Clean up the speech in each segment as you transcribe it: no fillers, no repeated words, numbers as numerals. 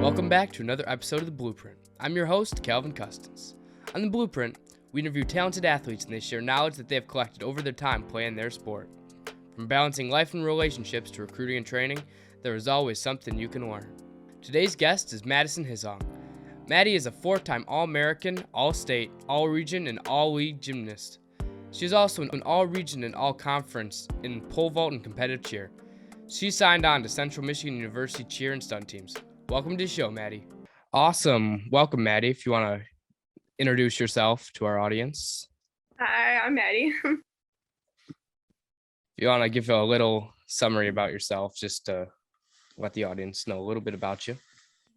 Welcome back to another episode of The Blueprint. I'm your host, Calvin Custins. On The Blueprint, we interview talented athletes and they share knowledge that they have collected over their time playing their sport. From balancing life and relationships to recruiting and training, there is always something you can learn. Today's guest is Madison Hissong. Maddie is a four-time All-American, All-State, All-Region, and All-League gymnast. She is also an All-Region and All-Conference in pole vault and competitive cheer. She signed on to Central Michigan University cheer and stunt teams. Welcome to the show, Maddie. Awesome. Welcome, Maddie. If you want to introduce yourself to our audience. Hi, I'm Maddie. If you want to give a little summary about yourself, just to let the audience know a little bit about you.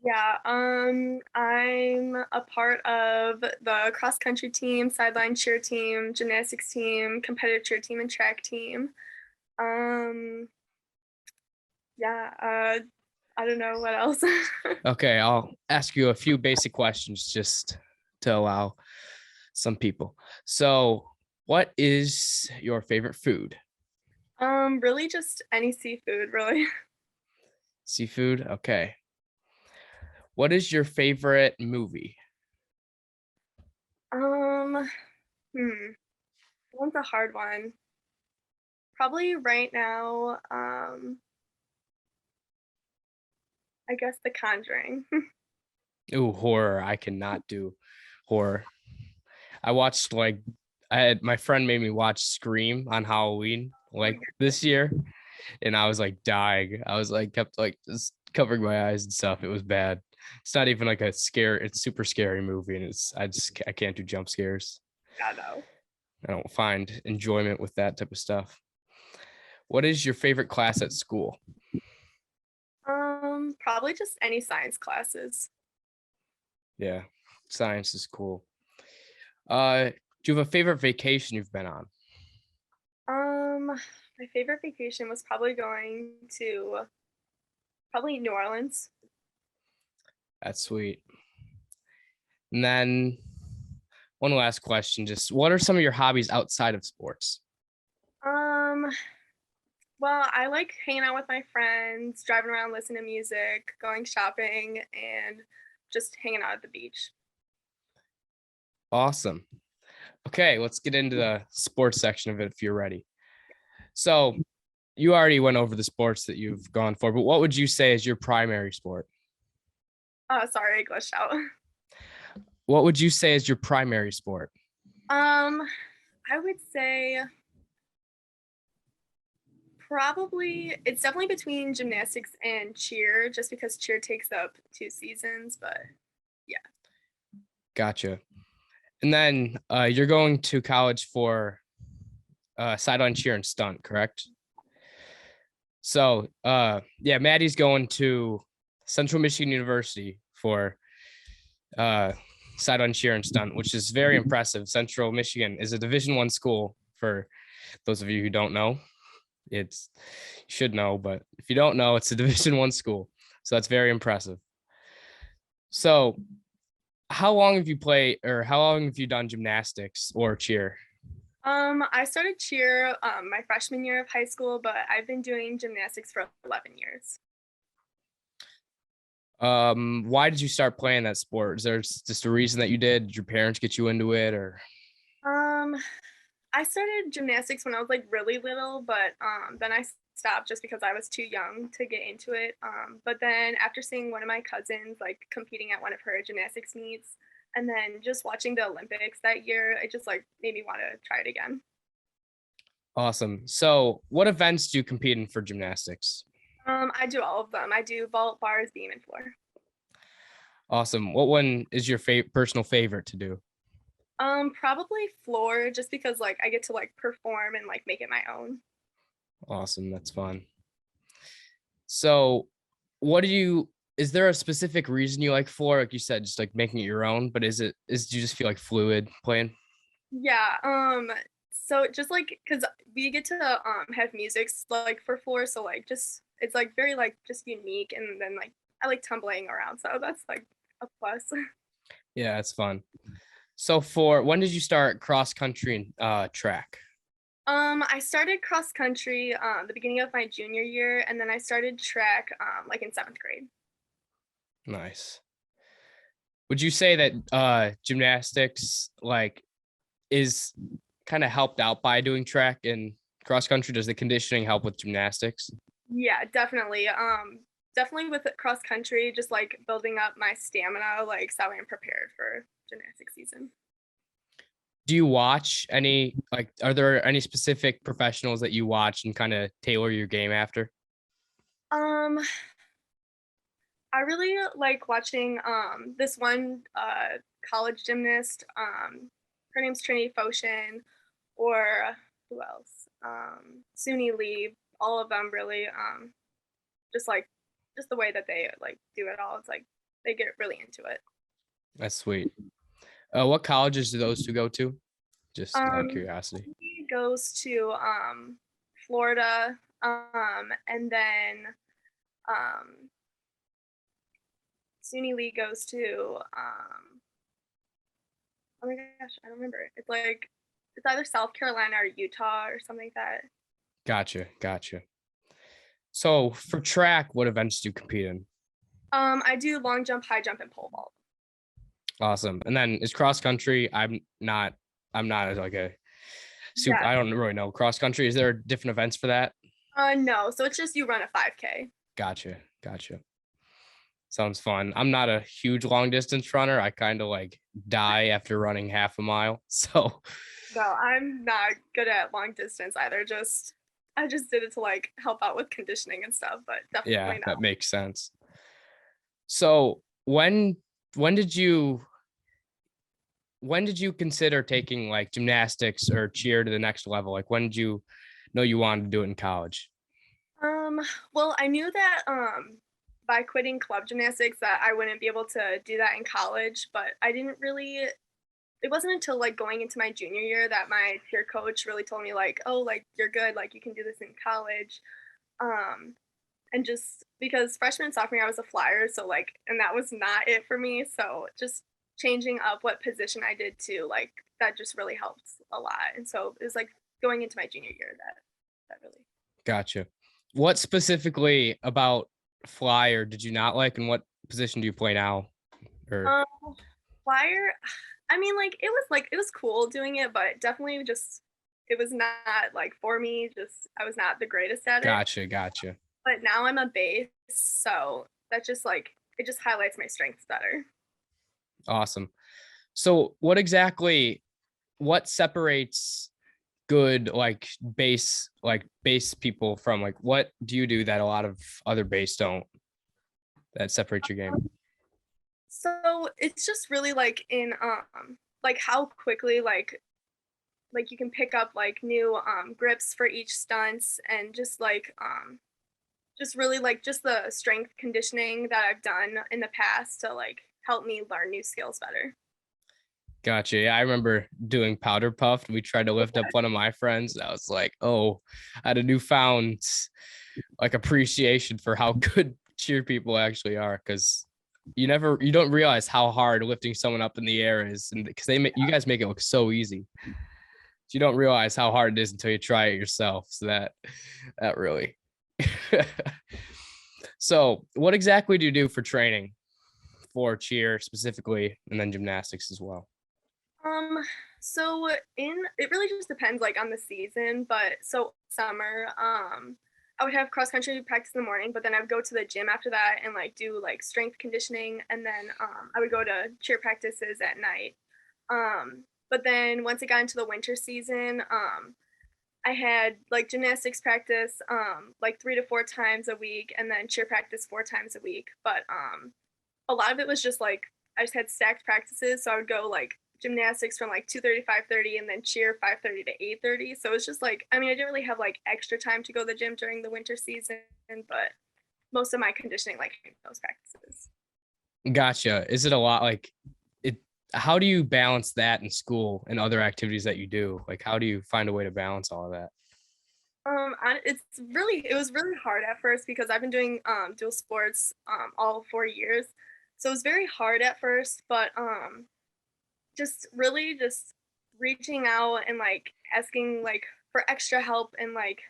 Yeah, I'm a part of the cross country team, sideline cheer team, gymnastics team, competitive cheer team, and track team. I don't know what else. Okay, I'll ask you a few basic questions just to allow some people. So, what is your favorite food? Really just any seafood, really. Seafood? Okay. What is your favorite movie? That one's a hard one. Probably right now, I guess The Conjuring. Ooh, horror. I cannot do horror. My friend made me watch Scream on Halloween this year, and I was like dying. I was like kept like just covering my eyes and stuff. It was bad. It's not even like a scare. It's a super scary movie, and I can't do jump scares. Yeah, no. I don't find enjoyment with that type of stuff. What is your favorite class at school? Probably just any science classes. Yeah, science is cool. Do you have a favorite vacation you've been on? My favorite vacation was probably going to New Orleans. That's sweet. And then one last question, just what are some of your hobbies outside of sports? Well, I like hanging out with my friends, driving around, listening to music, going shopping, and just hanging out at the beach. Awesome. Okay, let's get into the sports section of it if you're ready. So you already went over the sports that you've gone for, but what would you say is your primary sport? Oh, sorry, I glitched out. What would you say is your primary sport? I would say it's definitely between gymnastics and cheer, just because cheer takes up 2 seasons, but yeah. Gotcha. And then you're going to college for sideline cheer and stunt, correct? So Maddie's going to Central Michigan University for sideline cheer and stunt, which is very impressive. Central Michigan is a Division I school. For those of you who don't know, you should know, but if you don't know, it's a Division I school. So that's very impressive. So how long have you done gymnastics or cheer? I started cheer my freshman year of high school, but I've been doing gymnastics for 11 years. Why did you start playing that sport? Is there just a reason that you did? Did your parents get you into it, or? I started gymnastics when I was like really little, but then I stopped just because I was too young to get into it. But then after seeing one of my cousins like competing at one of her gymnastics meets, and then just watching the Olympics that year, it just like made me want to try it again. Awesome. So what events do you compete in for gymnastics? I do all of them. I do vault, bars, beam, and floor. Awesome. What one is your personal favorite to do? Probably floor, just because like I get to like perform and like make it my own. Awesome. That's fun. So is there a specific reason you like floor? Like you said, just like making it your own, but do you just feel like fluid playing? Yeah. So just like because we get to have music like for floor, so like just it's like very like just unique, and then like I like tumbling around, so that's like a plus. Yeah, it's fun. So when did you start cross country and track? I started cross country the beginning of my junior year, and then I started track like in 7th grade. Nice. Would you say that gymnastics like is kind of helped out by doing track and cross country? Does the conditioning help with gymnastics? Yeah, definitely. Definitely with cross country, just like building up my stamina, like so I'm prepared for gymnastics season. Do you watch any like are there any specific professionals that you watch and kind of tailor your game after? Um, I really like watching this one college gymnast. Her name's Trinity Foshin, or who else? Suni Lee. All of them really. Just like just the way that they like do it all. It's like they get really into it. That's sweet. What colleges do those two go to? Just out of Um, curiosity. he goes to Florida, and then um, Suni Lee goes to oh my gosh, I don't remember. It's like it's either South Carolina or Utah or something like that. Gotcha, gotcha. So for track, what events do you compete in? I do long jump, high jump, and pole vault. Awesome. And then is cross country? I'm not like a super. Yeah. I don't really know cross country. Is there different events for that? No. So it's just you run a 5K. Gotcha, gotcha. Sounds fun. I'm not a huge long distance runner. I kind of like die after running half a mile. So No, I'm not good at long distance either. Just I just did it to like help out with conditioning and stuff, but yeah, definitely that not. makes sense. So when did you consider taking like gymnastics or cheer to the next level? Like when did you know you wanted to do it in college? Um, well, I knew that by quitting club gymnastics that I wouldn't be able to do that in college, but I didn't really it wasn't until like going into my junior year that my cheer coach really told me like, "Oh, like you're good, like you can do this in college." Um, and just because freshman and sophomore year I was a flyer, so like and that was not it for me, so just changing up what position I did to like that just really helped a lot. And so it was like going into my junior year that really Gotcha. What specifically about flyer did you not like, and what position do you play now? Or um flyer I mean like it was cool doing it, but definitely just it was not like for me, just I was not the greatest at it. gotcha, gotcha. But now I'm a base, so that just like it just highlights my strengths better. Awesome. So what separates good base people from like what do you do that a lot of other base don't that separates your game? So it's just really like how quickly like you can pick up like new grips for each stunts and just really like just the strength conditioning that I've done in the past to like help me learn new skills better. Gotcha. Yeah, I remember doing powder puff. We tried to lift up one of my friends, and I was like, "Oh, I had a newfound like appreciation for how good cheer people actually are." Because you don't realize how hard lifting someone up in the air is, and because you guys make it look so easy. You don't realize how hard it is until you try it yourself. So that really. So, what exactly do you do for training for cheer specifically, and then gymnastics as well? Um, so in it really just depends like on the season, but so summer, I would have cross country practice in the morning, but then I would go to the gym after that and like do like strength conditioning, and then I would go to cheer practices at night. But then once it got into the winter season, I had like gymnastics practice like 3 to 4 times a week, and then cheer practice 4 times a week. But a lot of it was just like I just had stacked practices, so I would go like gymnastics from like 2:30 to 5:30 and then cheer 5:30 to 8:30. So it's just like I mean I didn't really have like extra time to go to the gym during the winter season, but most of my conditioning like came from those practices. Gotcha. Is it a lot like it? How do you balance that in school and other activities that you do? Like, how do you find a way to balance all of that? It was really hard at first because I've been doing dual sports all 4 years, so it was very hard at first. But just really just reaching out and like asking like for extra help and like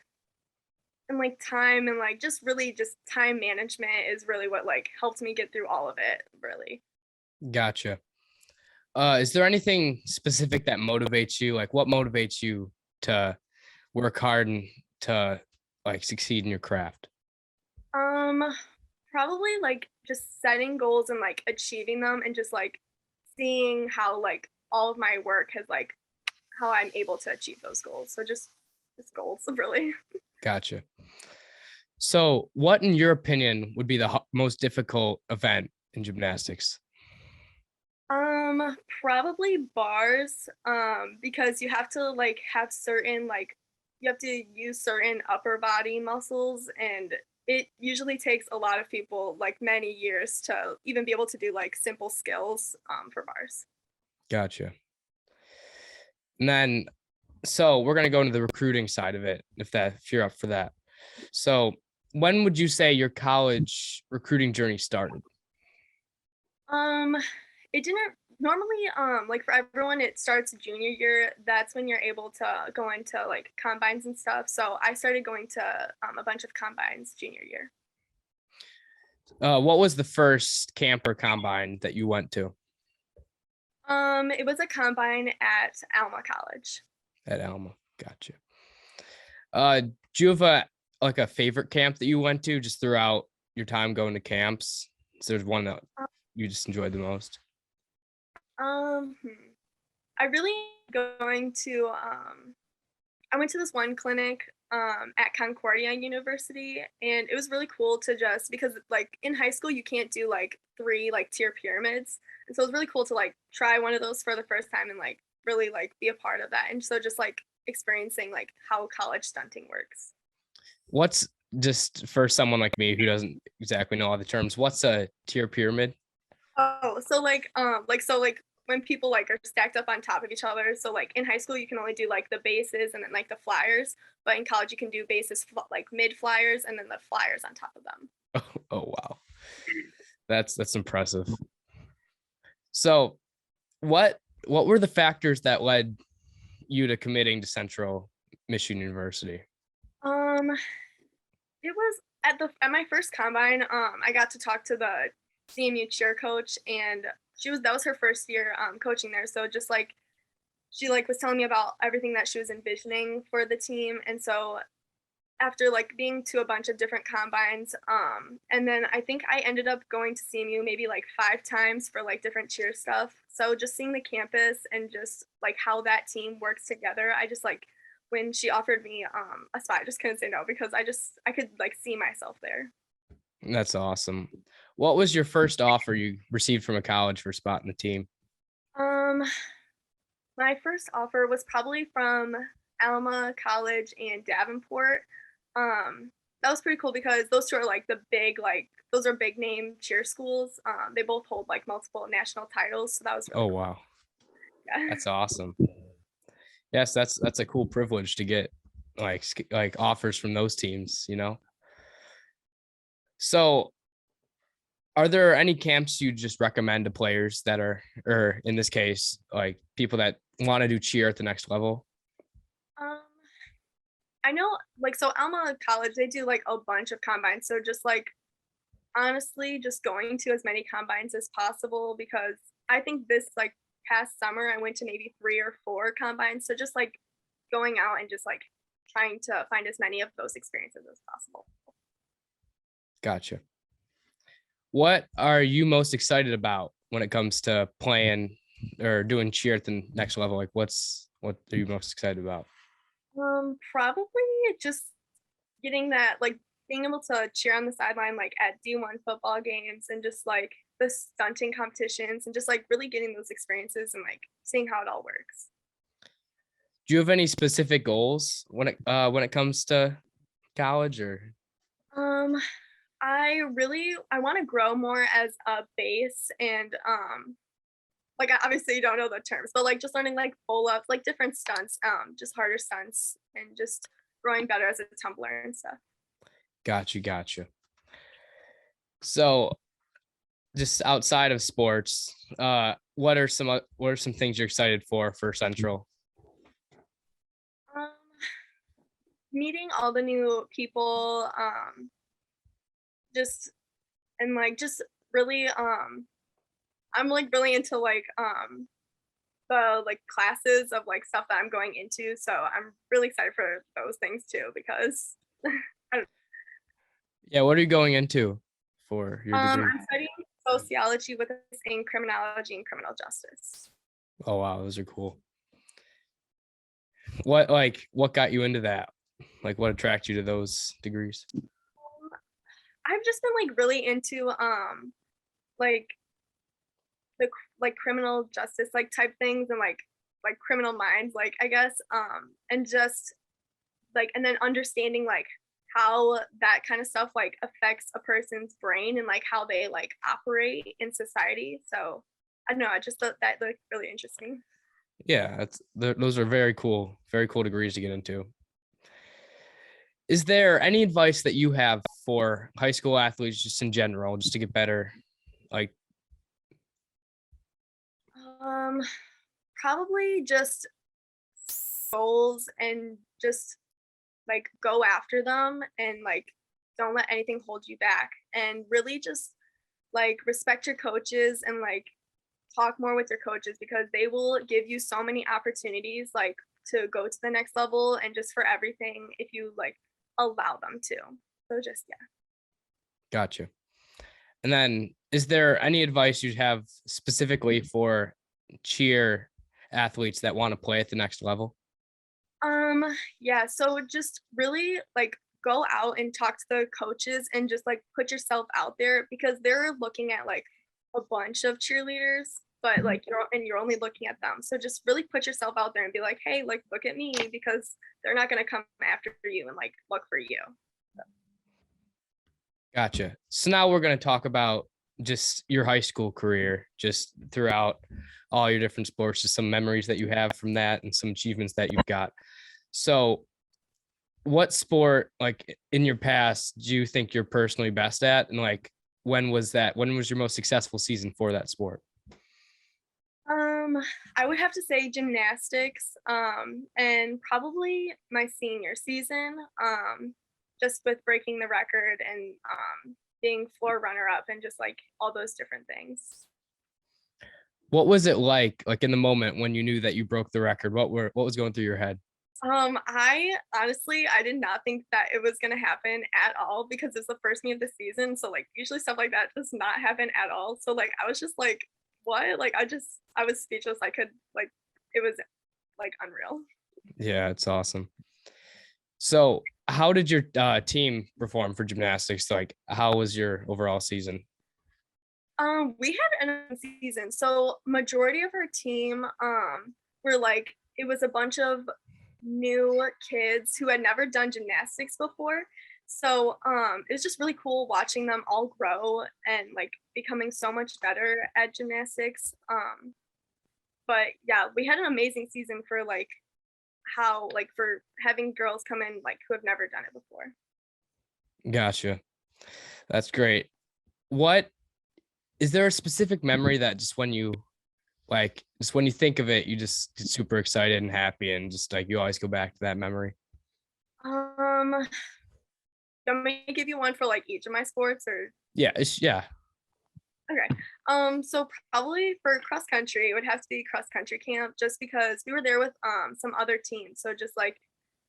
and like time and like just really just time management is really what like helped me get through all of it, really. Gotcha. Is there anything specific that motivates you? Like what motivates you to work hard and to like succeed in your craft? Um, Probably like just setting goals and like achieving them and just like seeing how like all of my work has like how I'm able to achieve those goals. So just goals, really. Gotcha. So, what, in your opinion, would be the most difficult event in gymnastics? Probably bars, because you have to like have certain like you have to use certain upper body muscles, and it usually takes a lot of people like many years to even be able to do like simple skills for bars. Gotcha. And then, so we're gonna go into the recruiting side of it, if you're up for that. So, when would you say your college recruiting journey started? Um, it didn't normally like for everyone it starts junior year. That's when you're able to go into like combines and stuff. So I started going to a bunch of combines junior year. What was the first camper combine that you went to It was a combine at Alma College. at Alma? Gotcha. Do you have a favorite camp that you went to just throughout your time going to camps? So there's one that Uh, you just enjoyed the most? hmm. I really going to I went to this one clinic at Concordia University, and it was really cool to just because like in high school you can't do like three like tier pyramids, and so it was really cool to like try one of those for the first time and like really like be a part of that, and so just like experiencing like how college stunting works. What's just for someone like me who doesn't exactly know all the terms, what's a tier pyramid? Oh, so like when people like are stacked up on top of each other. So like in high school you can only do like the bases and then like the flyers, but in college you can do bases like mid flyers and then the flyers on top of them. Oh wow. That's impressive. So what were the factors that led you to committing to Central Michigan University? Um, it was at my first combine. I got to talk to the CMU cheer coach, and that was her first year coaching there. So just like she like was telling me about everything that she was envisioning for the team, and so after like being to a bunch of different combines, and then I think I ended up going to CMU maybe like 5 times for like different cheer stuff. So just seeing the campus and just like how that team works together, I just like when she offered me a spot, I just couldn't say no because I could like see myself there. That's awesome. What was your first offer you received from a college for a spot in the team? Um, my first offer was probably from Alma College and Davenport. That was pretty cool because those two are like the big like those are big name cheer schools. They both hold like multiple national titles, so that was Oh really cool. wow. Yeah. That's awesome. Yes, that's a cool privilege to get like offers from those teams, you know. So, are there any camps you just recommend to players that are, or in this case, like people that want to do cheer at the next level? Um, I know like so Alma College they do like a bunch of combines, so just like honestly just going to as many combines as possible because I think this like past summer I went to maybe 3 or 4 combines, so just like going out and just like trying to find as many of those experiences as possible. Gotcha. What are you most excited about when it comes to playing or doing cheer at the next level? Like, what are you most excited about? Probably just getting that like being able to cheer on the sideline like at D1 football games and just like the stunting competitions and just like really getting those experiences and like seeing how it all works. Do you have any specific goals when it comes to college or? Um, I want to grow more as a base and like I obviously you don't know the terms, but like just learning like pull ups, like different stunts, just harder stunts and just growing better as a tumbler and stuff. Got you. So, just outside of sports, what are some things you're excited for Central? Um, meeting all the new people, just and like just really I'm like really into like the like classes of like stuff that I'm going into. So I'm really excited for those things too because I don't, Yeah, what are you going into for your degree? I'm studying sociology with a in criminology and criminal justice. Oh wow, those are cool. What got you into that? Like what attracted you to those degrees? I've just been like really into like the like criminal justice like type things and like criminal minds like I guess and just like and then understanding like how that kind of stuff like affects a person's brain and like how they like operate in society. So I don't know, I just thought that like really interesting. Yeah, those are very cool degrees to get into. Is there any advice that you have for high school athletes just in general, just to get better? Like, um Probably just goals and just like go after them and like don't let anything hold you back and really just like respect your coaches and like talk more with your coaches because they will give you so many opportunities like to go to the next level and just for everything if you like allow them to. So just yeah. gotcha. And then, is there any advice you'd have specifically for cheer athletes that want to play at the next level? Um yeah, so just really like go out and talk to the coaches and just like put yourself out there because they're looking at like a bunch of cheerleaders, but like you're only looking at them. So just really put yourself out there and be like, "Hey, like look at me," because they're not going to come after you and like look for you. Gotcha. So now we're going to talk about just your high school career, just throughout all your different sports, just some memories that you have from that and some achievements that you've got. So, what sport, like in your past, do you think you're personally best at? And like, when was that? When was your most successful season for that sport? Um, I would have to say gymnastics, and probably my senior season, just with breaking the record and being floor runner up and just like all those different things. What was it like in the moment when you knew that you broke the record? What was going through your head? I honestly I did not think that it was gonna happen at all because it's the first meet of the season. So like usually stuff like that does not happen at all. So like I was just like, what? Like I was speechless. I could like it was like unreal. Yeah, it's awesome. So, how did your team perform for gymnastics? Like, how was your overall season? We had an season. So majority of our team were like it was a bunch of new kids who had never done gymnastics before. So it was just really cool watching them all grow and like becoming so much better at gymnastics. But yeah, we had an amazing season for like how like for having girls come in like who have never done it before. Gotcha. That's great. What is there a specific memory that just when you think of it, you just get super excited and happy and just like you always go back to that memory? Um, I'm gonna give you one for like each of my sports or Yeah. okay. So probably for cross country, it would have to be cross country camp just because we were there with some other teams. So just like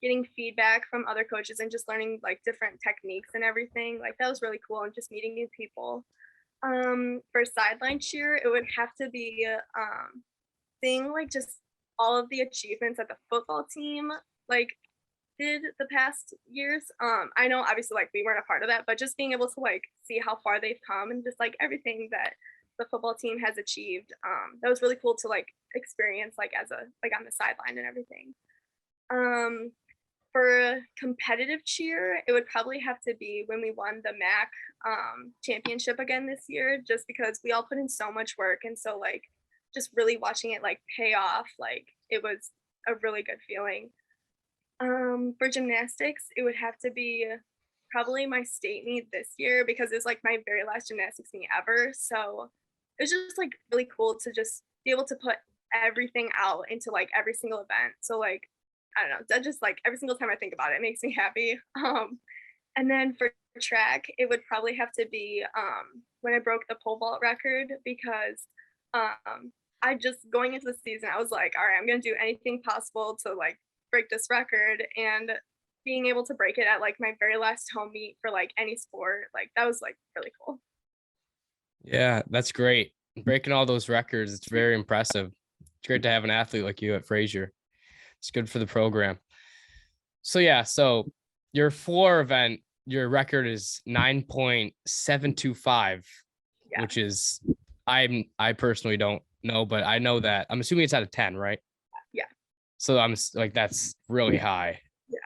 getting feedback from other coaches and just learning like different techniques and everything. Like that was really cool and just meeting new people. For sideline cheer, it would have to be seeing like just all of the achievements that the football team like did the past years. I know obviously like we weren't a part of that, but just being able to like see how far they've come and just like everything that the football team has achieved. That was really cool to like experience like as a like on the sideline and everything. Um, for competitive cheer, it would probably have to be when we won the MAC championship again this year, just because we all put in so much work and so like just really watching it like pay off, like it was a really good feeling. For gymnastics, it would have to be probably my state meet this year because it's like my very last gymnastics meet ever. So it's just like really cool to just be able to put everything out into like every single event. So like I don't know, that just like every single time I think about it, it makes me happy. And then for track, it would probably have to be when I broke the pole vault record because I just going into the season, I was like, all right, I'm gonna do anything possible to like break this record, and being able to break it at like my very last home meet for like any sport, like that was like really cool. Yeah, that's great. Breaking all those records, it's very impressive. It's great to have an athlete like you at Fraser. It's good for the program. So yeah, so your floor event, your record is 9.725, Yeah, which is I personally don't know, but I know that I'm assuming it's out of 10, right? yeah, So I'm like, that's really high. yeah.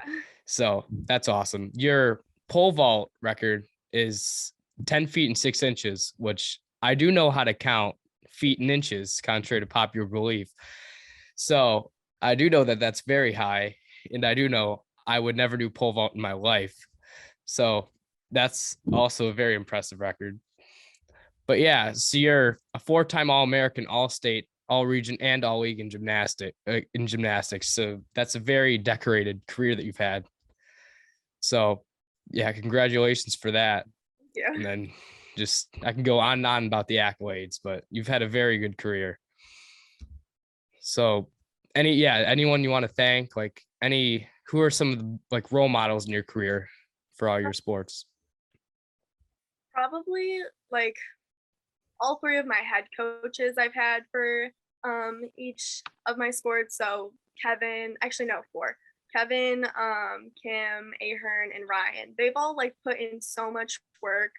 So that's awesome. Your pole vault record is 10 feet and 6 inches, which I do know how to count feet and inches, contrary to popular belief. So I do know that that's very high. And I do know I would never do pole vault in my life. So that's also a very impressive record. But yeah, so you're a 4-time All-American, All-State, All-Region, and All-League in gymnastics. So that's a very decorated career that you've had. So yeah, congratulations for that. Yeah. And then just I can go on and on about the accolades, but you've had a very good career. So anyone you want to thank, like who are some of the like role models in your career for all your sports? Probably like all three of my head coaches I've had for each of my sports. So Kevin, actually no, four. Kevin, Kim, Ahern, and Ryan. They've all like put in so much work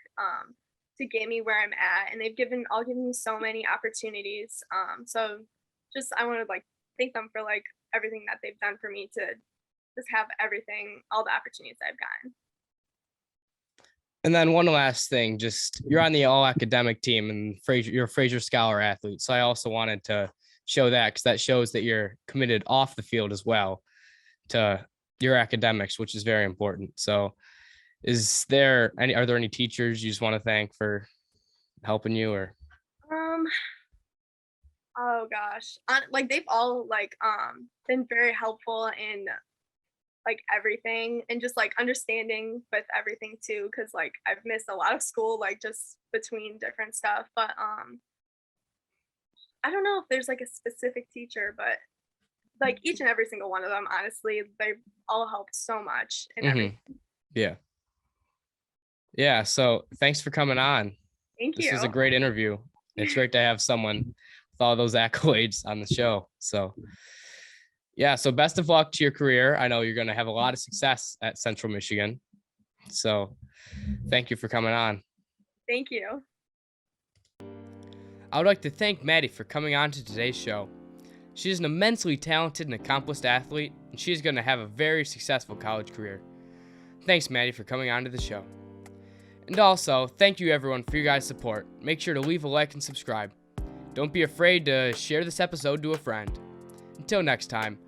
to get me where I'm at, and they've all given me so many opportunities. So just I want to like thank them for like everything that they've done for me to just have everything, all the opportunities I've gotten. And then one last thing, just you're on the all academic team and you're a Fraser Scholar athlete. So I also wanted to show that because that shows that you're committed off the field as well to your academics, which is very important. So are there any teachers you just want to thank for helping you or? Um, oh gosh, like they've all like been very helpful in like everything and just like understanding with everything too, because like I've missed a lot of school like just between different stuff, but I don't know if there's like a specific teacher, but like each and every single one of them, honestly, they've all helped so much in everything. Yeah. Yeah. So thanks for coming on. Thank This you. was a great interview. It's great to have someone with all those accolades on the show. So yeah, so best of luck to your career. I know you're going to have a lot of success at Central Michigan. So thank you for coming on. Thank you. I would like to thank Maddie for coming on to today's show. She is an immensely talented and accomplished athlete, and she is going to have a very successful college career. Thanks, Maddie, for coming on to the show. And also, thank you everyone for your guys' support. Make sure to leave a like and subscribe. Don't be afraid to share this episode to a friend. Until next time,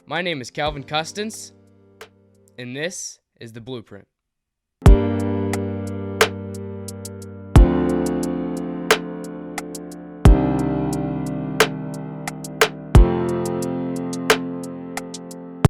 my name is Calvin Custance, and this is The Blueprint.